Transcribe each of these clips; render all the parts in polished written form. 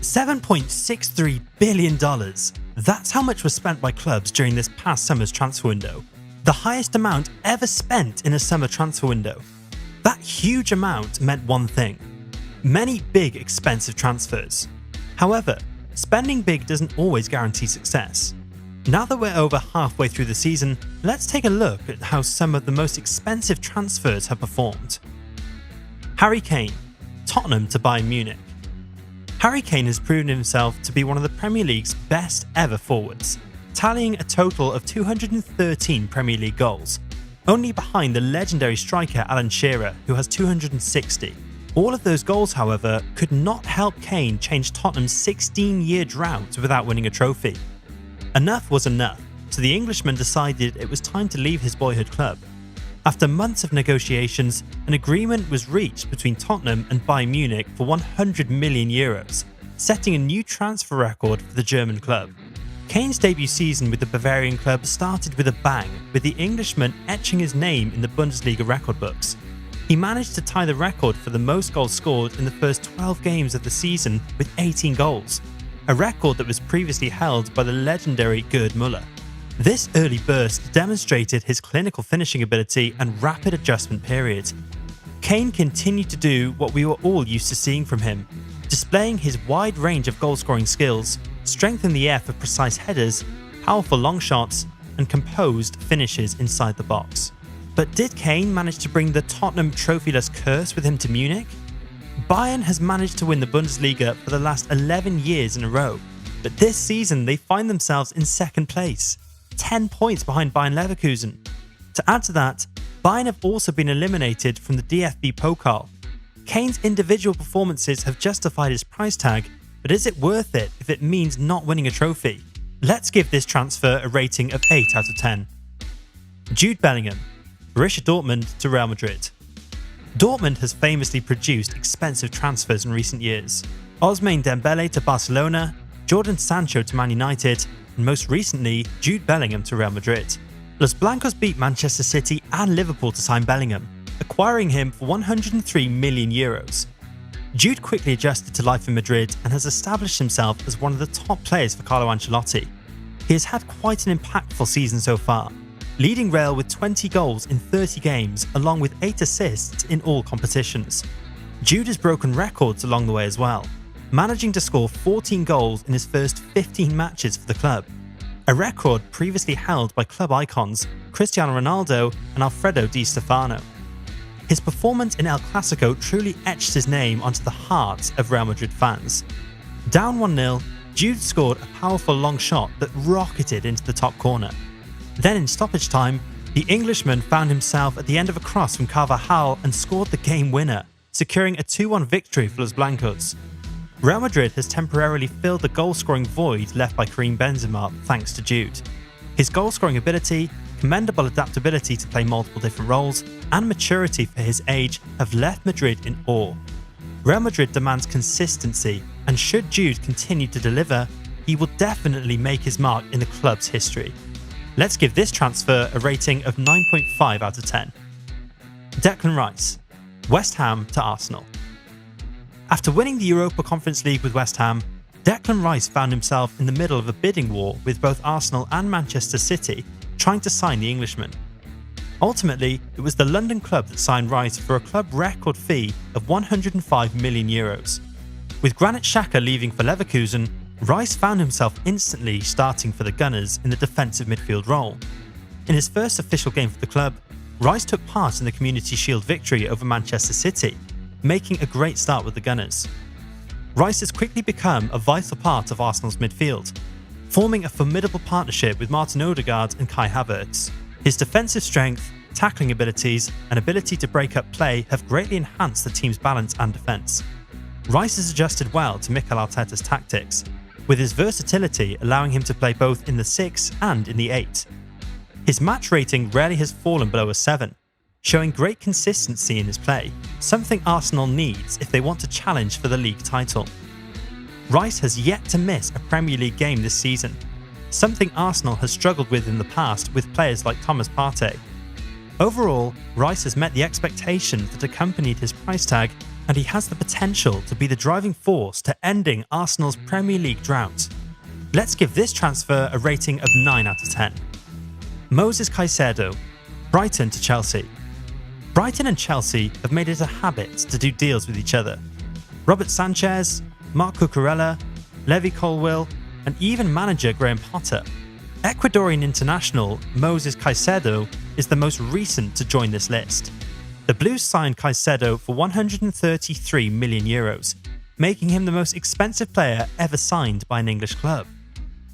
$7.63 billion. That's how much was spent by clubs during this past summer's transfer window. The highest amount ever spent in a summer transfer window. That huge amount meant one thing: many big, expensive transfers. However, spending big doesn't always guarantee success. Now that we're over halfway through the season, let's take a look at how some of the most expensive transfers have performed. Harry Kane, Tottenham to Bayern Munich. Harry Kane has proven himself to be one of the Premier League's best ever forwards, tallying a total of 213 Premier League goals, only behind the legendary striker Alan Shearer, who has 260. All of those goals, however, could not help Kane change Tottenham's 16-year drought without winning a trophy. Enough was enough, so the Englishman decided it was time to leave his boyhood club. After months of negotiations, an agreement was reached between Tottenham and Bayern Munich for €100 million, setting a new transfer record for the German club. Kane's debut season with the Bavarian club started with a bang, with the Englishman etching his name in the Bundesliga record books. He managed to tie the record for the most goals scored in the first 12 games of the season with 18 goals, a record that was previously held by the legendary Gerd Müller. This early burst demonstrated his clinical finishing ability and rapid adjustment period. Kane continued to do what we were all used to seeing from him, displaying his wide range of goal-scoring skills, strength in the air for precise headers, powerful long shots, and composed finishes inside the box. But did Kane manage to bring the Tottenham trophyless curse with him to Munich? Bayern has managed to win the Bundesliga for the last 11 years in a row, but this season they find themselves in second place, 10 points behind Bayern Leverkusen. To add to that, Bayern have also been eliminated from the DFB Pokal. Kane's individual performances have justified his price tag, but is it worth it if it means not winning a trophy? Let's give this transfer a rating of 8 out of 10. Jude Bellingham, Borussia Dortmund to Real Madrid. Dortmund has famously produced expensive transfers in recent years. Ousmane Dembele to Barcelona, Jadon Sancho to Man United, and most recently, Jude Bellingham to Real Madrid. Los Blancos beat Manchester City and Liverpool to sign Bellingham, acquiring him for €103 million. Jude quickly adjusted to life in Madrid and has established himself as one of the top players for Carlo Ancelotti. He has had quite an impactful season so far, leading Real with 20 goals in 30 games along with 8 assists in all competitions. Jude has broken records along the way as well, managing to score 14 goals in his first 15 matches for the club, a record previously held by club icons Cristiano Ronaldo and Alfredo Di Stefano. His performance in El Clasico truly etched his name onto the hearts of Real Madrid fans. Down 1-0, Jude scored a powerful long shot that rocketed into the top corner. Then in stoppage time, the Englishman found himself at the end of a cross from Carvajal and scored the game winner, securing a 2-1 victory for Los Blancos. Real Madrid has temporarily filled the goal-scoring void left by Karim Benzema thanks to Jude. His goal-scoring ability, commendable adaptability to play multiple different roles, and maturity for his age have left Madrid in awe. Real Madrid demands consistency, and should Jude continue to deliver, he will definitely make his mark in the club's history. Let's give this transfer a rating of 9.5 out of 10. Declan Rice, West Ham to Arsenal. After winning the Europa Conference League with West Ham, Declan Rice found himself in the middle of a bidding war with both Arsenal and Manchester City trying to sign the Englishman. Ultimately, it was the London club that signed Rice for a club record fee of €105 million. With Granit Xhaka leaving for Leverkusen, Rice found himself instantly starting for the Gunners in the defensive midfield role. In his first official game for the club, Rice took part in the Community Shield victory over Manchester City, making a great start with the Gunners. Rice has quickly become a vital part of Arsenal's midfield, forming a formidable partnership with Martin Odegaard and Kai Havertz. His defensive strength, tackling abilities, and ability to break up play have greatly enhanced the team's balance and defence. Rice has adjusted well to Mikel Arteta's tactics, with his versatility allowing him to play both in the 6 and in the 8. His match rating rarely has fallen below a 7, showing great consistency in his play, something Arsenal needs if they want to challenge for the league title. Rice has yet to miss a Premier League game this season, something Arsenal has struggled with in the past with players like Thomas Partey. Overall, Rice has met the expectations that accompanied his price tag and he has the potential to be the driving force to ending Arsenal's Premier League drought. Let's give this transfer a rating of 9 out of 10. Moises Caicedo, Brighton to Chelsea. Brighton and Chelsea have made it a habit to do deals with each other. Robert Sanchez, Marc Cucurella, Levi Colwill, and even manager Graham Potter. Ecuadorian international Moises Caicedo is the most recent to join this list. The Blues signed Caicedo for €133 million, making him the most expensive player ever signed by an English club.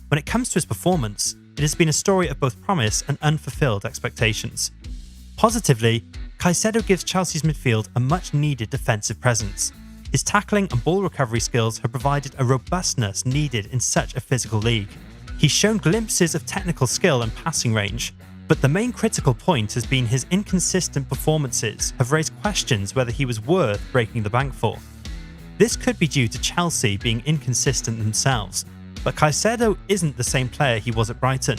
When it comes to his performance, it has been a story of both promise and unfulfilled expectations. Positively, Caicedo gives Chelsea's midfield a much-needed defensive presence. His tackling and ball recovery skills have provided a robustness needed in such a physical league. He's shown glimpses of technical skill and passing range, but the main critical point has been his inconsistent performances have raised questions whether he was worth breaking the bank for. This could be due to Chelsea being inconsistent themselves, but Caicedo isn't the same player he was at Brighton.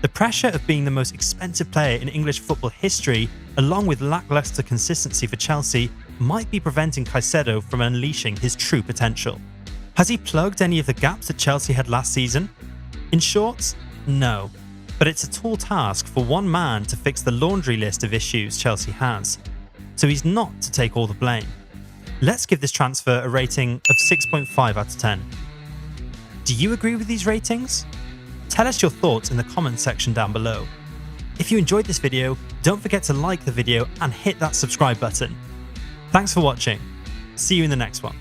The pressure of being the most expensive player in English football history, along with lacklustre consistency for Chelsea, might be preventing Caicedo from unleashing his true potential. Has he plugged any of the gaps that Chelsea had last season? In short, no. But it's a tall task for one man to fix the laundry list of issues Chelsea has. So he's not to take all the blame. Let's give this transfer a rating of 6.5 out of 10. Do you agree with these ratings? Tell us your thoughts in the comments section down below. If you enjoyed this video, don't forget to like the video and hit that subscribe button. Thanks for watching. See you in the next one.